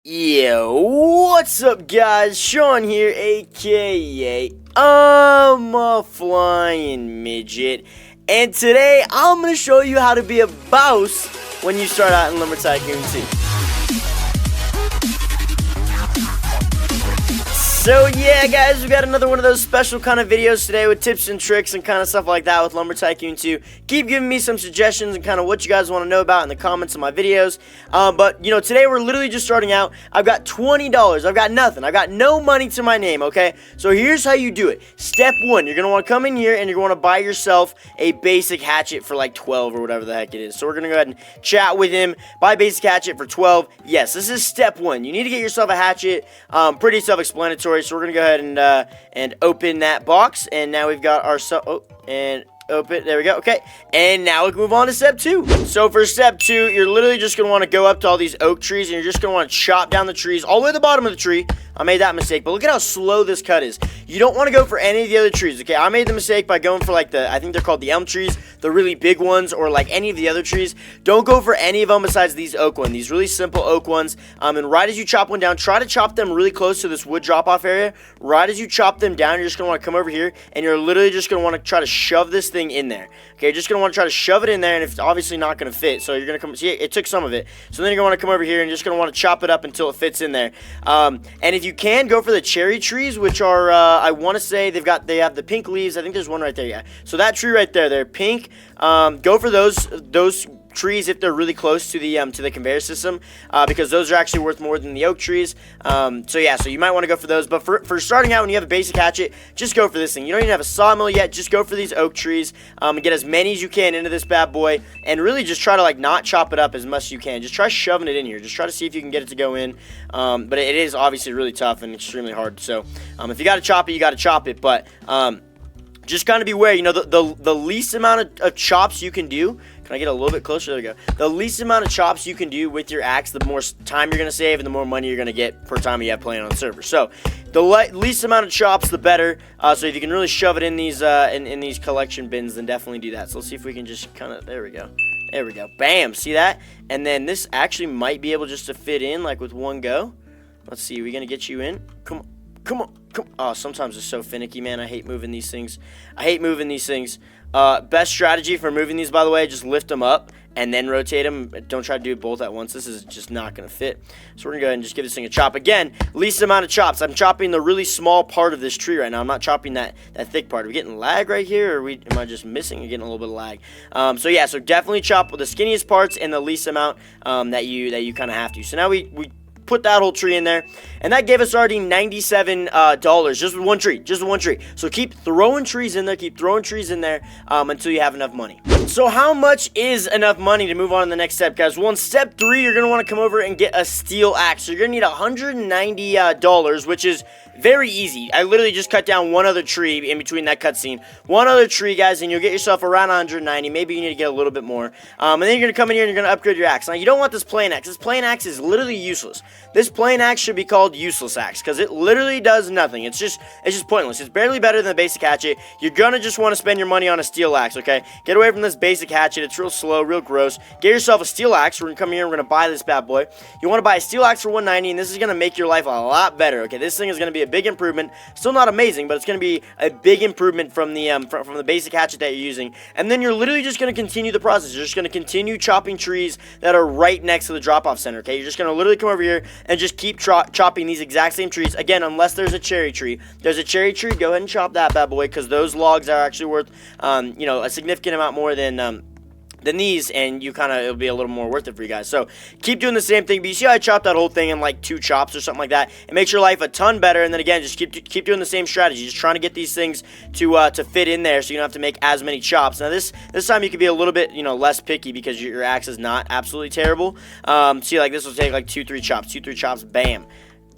Yo, what's up guys? Sean here, aka ImaFlyNmidget, and today I'm going to show you how to be a boss when you start out in Lumber Tycoon 2. So yeah guys, we got another one of those special kind of videos today with tips and tricks and kind of stuff like that with Lumber Tycoon 2. Keep giving me some suggestions and kind of what you guys want to know about in the comments of my videos. But you know, today we're literally just starting out. I've got $20. I've got nothing. I've got no money to my name, okay? So here's how you do it. Step 1, you're going to want to come in here and you're going to buy yourself a basic hatchet for like 12 or whatever the heck it is. So we're going to go ahead and chat with him. Buy basic hatchet for 12. Yes, this is step 1. You need to get yourself a hatchet. Pretty self-explanatory. So we're gonna go ahead and open that box, and now we've got our open. There we go. Okay, and now we can move on to step 2. So for step 2, you're literally just gonna want to go up to all these oak trees, and you're just gonna want to chop down the trees all the way to the bottom of the tree. I made that mistake, but look at how slow this cut is. You don't want to go for any of the other trees, okay? I made the mistake by going for like I think they're called the elm trees, the really big ones, or like any of the other trees. Don't go for any of them besides these oak ones, these really simple oak ones. And right as you chop one down, try to chop them really close to this wood drop-off area. Right as you chop them down, you're just going to want to come over here, and you're literally just going to want to try to shove this thing in there. Okay, you're just going to want to try to shove it in there, and it's obviously not going to fit, so you're going to come, see, it took some of it. So then you're going to want to come over here, and you're just going to want to chop it up until it fits in there. And if you can, go for the cherry trees, which are, I want to say, they have the pink leaves. I think there's one right there, yeah. So that tree right there, they're pink. Go for those trees if they're really close to the conveyor system, because those are actually worth more than the oak trees. So yeah, so you might want to go for those. But for starting out, when you have a basic hatchet, just go for this thing. You don't even have a sawmill yet. Just go for these oak trees, and get as many as you can into this bad boy, and really just try to like not chop it up as much as you can. Just try shoving it in here. Just try to see if you can get it to go in. But it is obviously really tough and extremely hard. So if you got to chop it, you got to chop it. But just kind of beware. You know, the least amount of chops you can do. Can I get a little bit closer? There we go. The least amount of chops you can do with your axe, the more time you're going to save and the more money you're going to get per time you have playing on the server. So the least amount of chops, the better. So if you can really shove it in these in these collection bins, then definitely do that. So let's see if we can just kind of, there we go. There we go. Bam. See that? And then this actually might be able just to fit in like with one go. Let's see. Are we going to get you in? Come on. Come on. Come on. Oh, sometimes it's so finicky, man. I hate moving these things. Best strategy for moving these, by the way, just lift them up and then rotate them. Don't try to do it both at once. This is just not going to fit. So we're going to go ahead and just give this thing a chop. Again, least amount of chops. I'm chopping the really small part of this tree right now. I'm not chopping that thick part. Are we getting lag right here, or am I just missing or getting a little bit of lag? So yeah, so definitely chop the skinniest parts and the least amount that you kind of have to. So now we put that whole tree in there, and that gave us already $97 just with one tree. So keep throwing trees in there, until you have enough money. So how much is enough money to move on to the next step, guys? Well, in step 3, you're going to want to come over and get a steel axe. So you're going to need $190, which is very easy. I literally just cut down one other tree in between that cutscene. One other tree, guys, and you'll get yourself around 190. Maybe you need to get a little bit more. And then you're going to come in here and you're going to upgrade your axe. Now, you don't want this plain axe. This plain axe is literally useless. This plain axe should be called useless axe because it literally does nothing. It's just pointless. It's barely better than the basic hatchet. You're going to just want to spend your money on a steel axe, okay? Get away from this basic hatchet. It's real slow, real gross. Get yourself a steel axe. We're going to come here and we're going to buy this bad boy. You want to buy a steel axe for $190, and this is going to make your life a lot better, okay? This thing is going to be a big improvement. Still not amazing, but it's going to be a big improvement from the basic hatchet that you're using. And then you're literally just going to continue the process. You're just going to continue chopping trees that are right next to the drop-off center, okay? You're just going to literally come over here and just keep chopping these exact same trees. Again, unless there's a cherry tree. If there's a cherry tree, go ahead and chop that bad boy because those logs are actually worth, you know, a significant amount more than these, and it'll be a little more worth it for you guys. So keep doing the same thing. But you see how I chopped that whole thing in like 2 chops or something like that? It makes your life a ton better. And then again, just keep doing the same strategy. Just trying to get these things to fit in there, so you don't have to make as many chops. Now this time you can be a little bit, you know, less picky because your axe is not absolutely terrible. See, like this will take like 2-3 chops. Bam.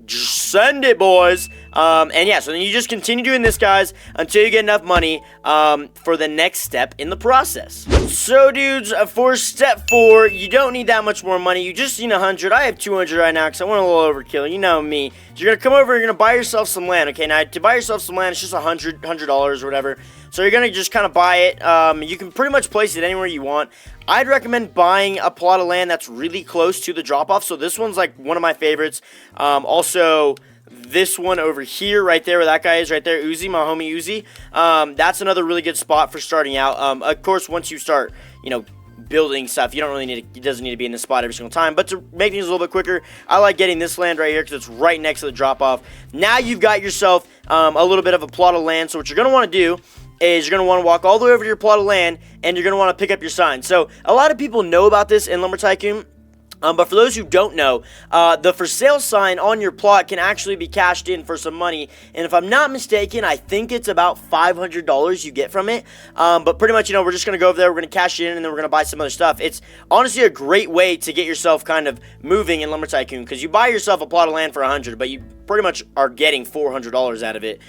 Just send it, boys. And yeah, so then you just continue doing this, guys, until you get enough money for the next step in the process. So, dudes, for step 4, you don't need that much more money. You just need 100. I have 200 right now because I want a little overkill. You know me. So you're going to come over, you're going to buy yourself some land. Okay, now to buy yourself some land, it's just $100 or whatever. So you're going to just kind of buy it. You can pretty much place it anywhere you want. I'd recommend buying a plot of land that's really close to the drop-off. So this one's like one of my favorites. Also, this one over here, right there, where that guy is, right there, Uzi, my homie Uzi. That's another really good spot for starting out. Of course, once you start, you know, building stuff, you don't really need to, it doesn't need to be in this spot every single time, but to make things a little bit quicker, I like getting this land right here because it's right next to the drop-off. Now you've got yourself a little bit of a plot of land. So what you're going to want to do is you're going to want to walk all the way over to your plot of land, and you're going to want to pick up your sign. So a lot of people know about this in Lumber Tycoon. But for those who don't know, the for sale sign on your plot can actually be cashed in for some money. And if I'm not mistaken, I think it's about $500 you get from it. But pretty much, you know, we're just going to go over there, we're going to cash it in, and then we're going to buy some other stuff. It's honestly a great way to get yourself kind of moving in Lumber Tycoon, because you buy yourself a plot of land for $100, but you pretty much are getting $400 out of it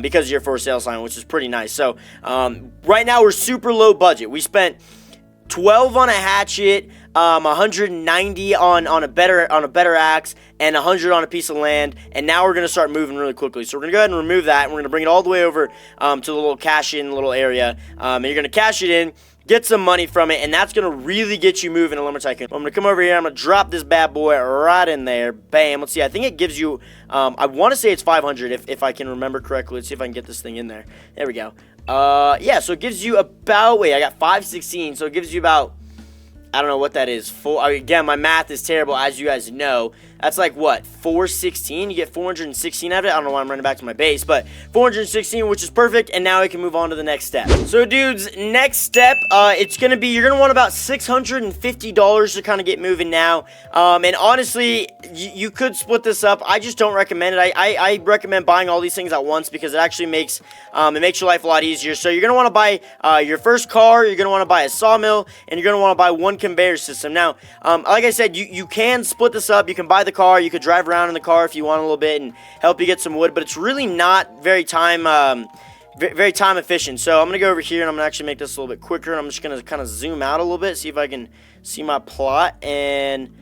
because of your for sale sign, which is pretty nice. So right now we're super low budget. We spent 12 on a hatchet, 190 on a better axe, and 100 on a piece of land, and now we're going to start moving really quickly. So we're going to go ahead and remove that, and we're going to bring it all the way over to the little cash-in little area, and you're going to cash it in, get some money from it, and that's going to really get you moving in Lumber Tycoon. I'm going to come over here, I'm going to drop this bad boy right in there, bam. Let's see, I think it gives you, I want to say it's 500 if I can remember correctly. Let's see if I can get this thing in there. There we go. Yeah, so it gives you about, wait, I got 516, so it gives you about, I don't know what that is. Again, my math is terrible, as you guys know. That's like, what, 416? You get 416 out of it? I don't know why I'm running back to my base, but 416, which is perfect, and now we can move on to the next step. So, dudes, next step, it's going to be, you're going to want about $650 to kind of get moving now. And honestly, you could split this up. I just don't recommend it. I recommend buying all these things at once because it actually makes, your life a lot easier. So, you're going to want to buy your first car, you're going to want to buy a sawmill, and you're going to want to buy one conveyor system. Now, like I said, you can split this up. You can buy the car, you could drive around in the car if you want a little bit and help you get some wood, but it's really not very time efficient. So I'm gonna go over here and I'm gonna actually make this a little bit quicker, and I'm just gonna kind of zoom out a little bit, see if I can see my plot, and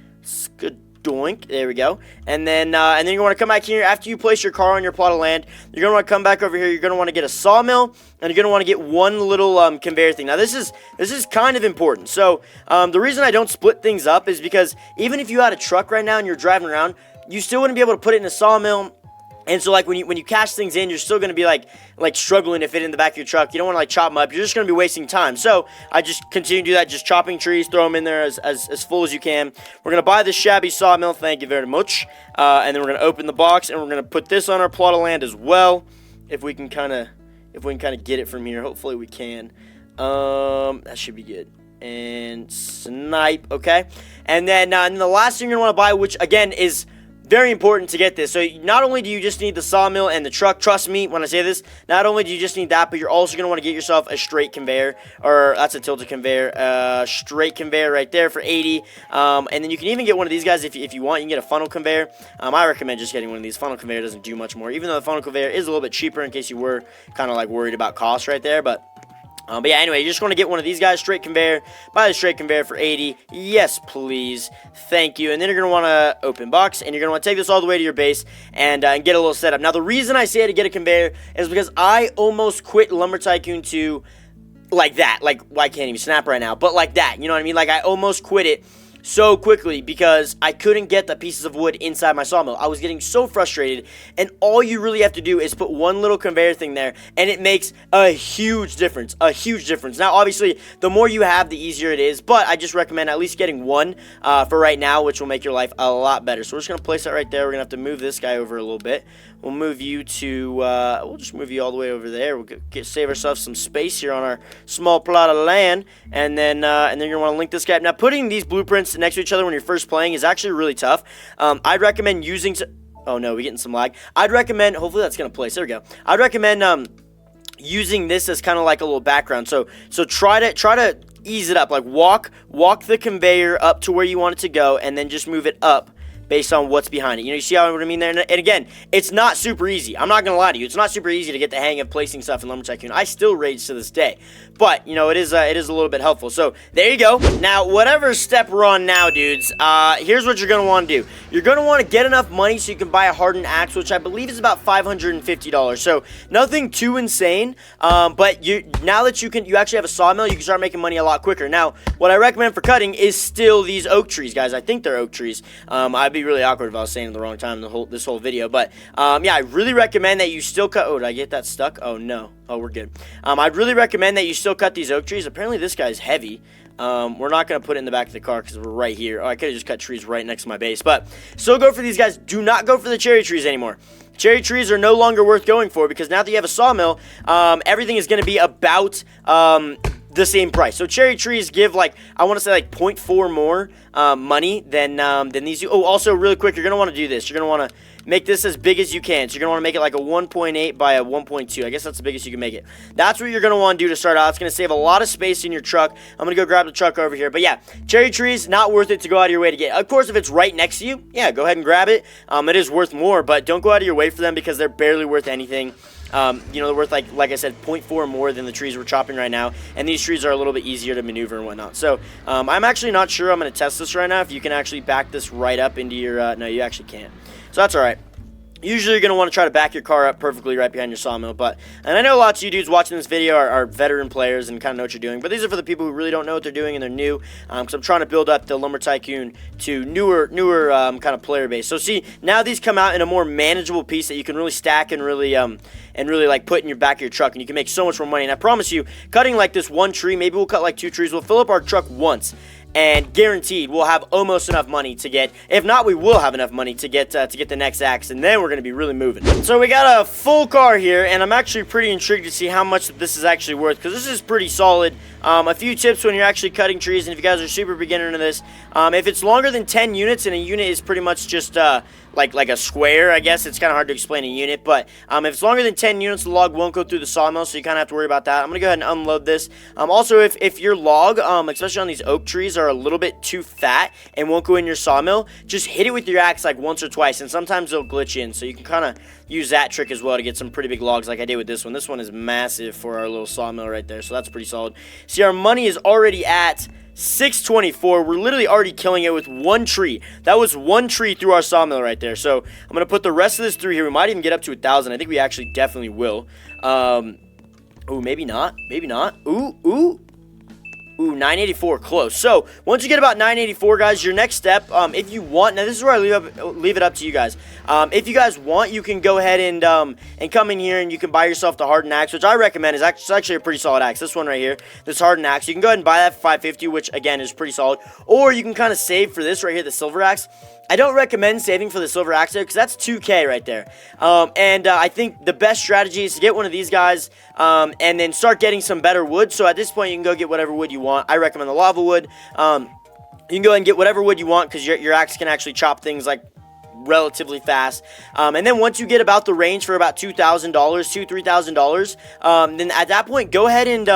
doink, there we go. And then you want to come back here after you place your car on your plot of land. You're gonna want to come back over here. You're gonna want to get a sawmill, and you're gonna want to get one little conveyor thing. Now this is kind of important. So the reason I don't split things up is because even if you had a truck right now and you're driving around, you still wouldn't be able to put it in a sawmill. And so, like, when you cash things in, you're still going to be, like struggling to fit in the back of your truck. You don't want to, like, chop them up. You're just going to be wasting time. So, I just continue to do that, just chopping trees, throw them in there as full as you can. We're going to buy this shabby sawmill. Thank you very much. And then we're going to open the box, and we're going to put this on our plot of land as well. If we can kind of get it from here. Hopefully, we can. That should be good. And snipe, okay? And then the last thing you're going to want to buy, which, again, is very important to get this. So not only do you just need the sawmill and the truck, trust me when I say this, not only do you just need that, but you're also going to want to get yourself a straight conveyor, or that's a tilted conveyor, straight conveyor right there for 80. And then you can even get one of these guys if you want. You can get a funnel conveyor. I recommend just getting one of these. Funnel conveyor doesn't do much more, even though the funnel conveyor is a little bit cheaper in case you were kind of like worried about cost right there, but yeah, anyway, you're just going to get one of these guys, straight conveyor, buy the straight conveyor for 80, yes please, thank you, and then you're going to want to open box, and you're going to want to take this all the way to your base, and get a little setup. Now, the reason I say to get a conveyor is because I almost quit Lumber Tycoon 2 like that, like, well, I can't even snap right now, but like that, you know what I mean, like, I almost quit it so quickly because I couldn't get the pieces of wood inside my sawmill. I was getting so frustrated, and all you really have to do is put one little conveyor thing there, and it makes a huge difference, Now, obviously, the more you have, the easier it is, but I just recommend at least getting one for right now, which will make your life a lot better. So we're just going to place that right there. We're going to have to move this guy over a little bit. We'll move you to, we'll just move you all the way over there. We'll save ourselves some space here on our small plot of land, and then you're going to want to link this guy. Now, putting these blueprints next to each other when you're first playing is actually really tough. I'd recommend using, oh no, we're getting some lag. I'd recommend, hopefully that's going to place, there we go. I'd recommend using this as kind of like a little background. So try to ease it up, like walk the conveyor up to where you want it to go, and then just move it up based on what's behind it. You know, you see what I mean there? And again, it's not super easy. I'm not going to lie to you. It's not super easy to get the hang of placing stuff in Lumber Tycoon. I still rage to this day. But, you know, it is a little bit helpful. So, there you go. Now, whatever step we're on now, dudes, here's what you're going to want to do. You're going to want to get enough money so you can buy a hardened axe, which I believe is about $550. So, nothing too insane. But now that you actually have a sawmill, you can start making money a lot quicker. Now, what I recommend for cutting is still these oak trees, guys. I think they're oak trees. I'd be really awkward if I was saying it the wrong time this whole video. But, yeah, I really recommend that you still cut. Oh, did I get that stuck? Oh, no. Oh, we're good. I'd really recommend that you still cut these oak trees. Apparently, this guy's heavy. We're not going to put it in the back of the car because we're right here. Oh, I could have just cut trees right next to my base. But still go for these guys. Do not go for the cherry trees anymore. Cherry trees are no longer worth going for because now that you have a sawmill, everything is going to be about the same price. So cherry trees give like, I want to say like 0.4 more money than these do. Oh, also really quick, you're going to want to do this. You're going to want to make this as big as you can. So you're going to want to make it like a 1.8 by a 1.2. I guess that's the biggest you can make it. That's what you're going to want to do to start out. It's going to save a lot of space in your truck. I'm going to go grab the truck over here. But yeah, cherry trees, not worth it to go out of your way to get. Of course, if it's right next to you, yeah, go ahead and grab it. It is worth more, but don't go out of your way for them because they're barely worth anything. You know, they're worth, like I said, 0.4 more than the trees we're chopping right now, and these trees are a little bit easier to maneuver and whatnot. So, I'm actually not sure I'm going to test this right now, if you can actually back this right up into your, no, you actually can't. So, that's all right. Usually, you're going to want to try to back your car up perfectly right behind your sawmill, and I know lots of you dudes watching this video are veteran players and kind of know what you're doing, but these are for the people who really don't know what they're doing and they're new, because I'm trying to build up the Lumber Tycoon to newer kind of player base. So see, now these come out in a more manageable piece that you can really stack and really like put in your back of your truck, and you can make so much more money. And I promise you, cutting like this one tree, maybe we'll cut like 2 trees, we'll fill up our truck once. And guaranteed, we'll have almost enough money to get, if not, we will have enough money to get the next axe, and then we're going to be really moving. So we got a full car here, and I'm actually pretty intrigued to see how much this is actually worth, because this is pretty solid. A few tips when you're actually cutting trees, and if you guys are super beginner into this, if it's longer than 10 units, and a unit is pretty much just like a square, I guess. It's kind of hard to explain a unit, but if it's longer than 10 units, the log won't go through the sawmill, so you kind of have to worry about that. I'm going to go ahead and unload this. Also, if your log, especially on these oak trees, are a little bit too fat and won't go in your sawmill, just hit it with your axe like once or twice, and sometimes they'll glitch in, so you can kind of use that trick as well to get some pretty big logs like I did with this one. This one is massive for our little sawmill right there, so that's pretty solid. See, our money is already at 624. We're literally already killing it with one tree. That was one tree through our sawmill right there. So I'm gonna put the rest of this through here. We might even get up to 1,000. I think we actually definitely will. Ooh, maybe not. Maybe not. Ooh, 984, close. So, once you get about 984, guys, your next step, if you want, now this is where I leave it up to you guys. If you guys want, you can go ahead and come in here and you can buy yourself the hardened axe, which I recommend is actually a pretty solid axe. This one right here, this hardened axe, you can go ahead and buy that for 550, which again is pretty solid. Or you can kind of save for this right here, the silver axe. I don't recommend saving for the silver axe there because that's 2K right there. I think the best strategy is to get one of these guys and then start getting some better wood. So at this point, you can go get whatever wood you want. I recommend the lava wood. You can go ahead and get whatever wood you want because your axe can actually chop things like relatively fast. And then once you get about the range for about $2,000, $3,000, then at that point, go ahead and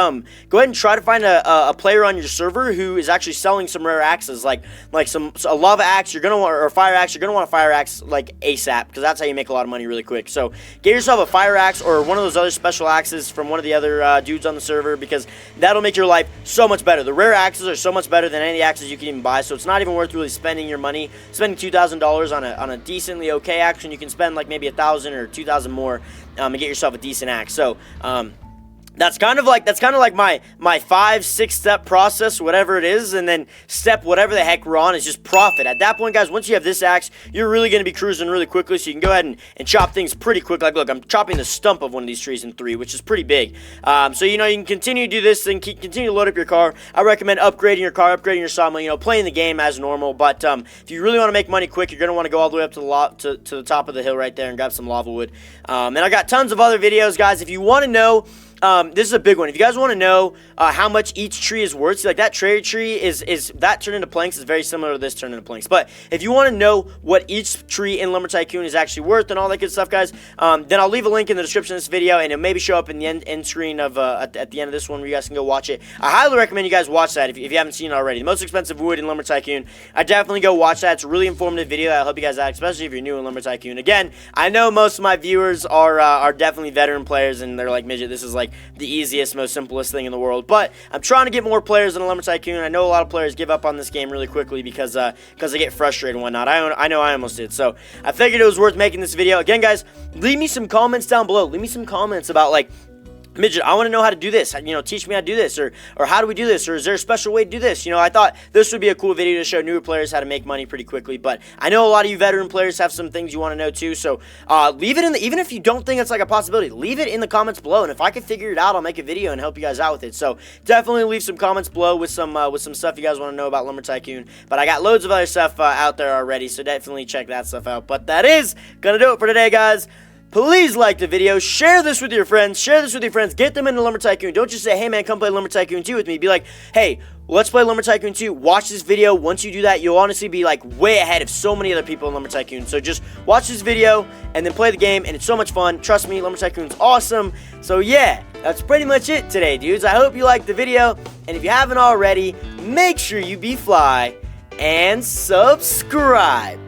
try to find a player on your server who is actually selling some rare axes, like a lava axe. You're gonna want, or a fire axe. You're gonna want a fire axe like ASAP because that's how you make a lot of money really quick. So get yourself a fire axe or one of those other special axes from one of the other dudes on the server because that'll make your life so much better. The rare axes are so much better than any of the axes you can even buy. So it's not even worth really spending your money, spending $2,000 on a decently okay axe when you can spend like maybe 1,000 or 2,000 more and get yourself a decent axe. So that's kind of like my 5-6 step process, whatever it is, and then step whatever the heck we're on is just profit. At that point, guys, once you have this axe, you're really going to be cruising really quickly, so you can go ahead and chop things pretty quick. Like, look, I'm chopping the stump of one of these trees in 3, which is pretty big. So, you know, you can continue to do this and continue to load up your car. I recommend upgrading your car, upgrading your sawmill, you know, playing the game as normal. But if you really want to make money quick, you're going to want to go all the way up to the top of the hill right there and grab some lava wood. And I got tons of other videos, guys. If you want to know this is a big one. If you guys want to know how much each tree is worth, see, like that cherry tree is that turned into planks is very similar to this turned into planks. But if you want to know what each tree in Lumber Tycoon is actually worth and all that good stuff, guys, then I'll leave a link in the description of this video, and it'll maybe show up in the end screen of at the end of this one where you guys can go watch it. I highly recommend you guys watch that if you haven't seen it already. The most expensive wood in Lumber Tycoon. I definitely go watch that. It's a really informative video. I hope you guys out, especially if you're new in Lumber Tycoon. Again, I know most of my viewers are definitely veteran players, and they're like, Midget, this is like the easiest, most simplest thing in the world. But I'm trying to get more players in a Lumber Tycoon. I know a lot of players give up on this game really quickly because they get frustrated and whatnot. I know I almost did. So I figured it was worth making this video. Again, guys, leave me some comments down below. Leave me some comments about, like, Midget, I want to know how to do this. You know, teach me how to do this, or how do we do this, or is there a special way to do this? You know, I thought this would be a cool video to show newer players how to make money pretty quickly. But I know a lot of you veteran players have some things you want to know too. So leave it in the, even if you don't think it's like a possibility, leave it in the comments below. And if I can figure it out, I'll make a video and help you guys out with it. So definitely leave some comments below with some stuff you guys want to know about Lumber Tycoon. But I got loads of other stuff out there already, so definitely check that stuff out. But that is gonna do it for today, guys. Please like the video, share this with your friends, get them into Lumber Tycoon. Don't just say, hey man, come play Lumber Tycoon 2 with me. Be like, hey, let's play Lumber Tycoon 2, watch this video. Once you do that, you'll honestly be like way ahead of so many other people in Lumber Tycoon. So just watch this video and then play the game, and it's so much fun. Trust me, Lumber Tycoon's awesome. So yeah, that's pretty much it today, dudes. I hope you liked the video, and if you haven't already, make sure you be fly and subscribe.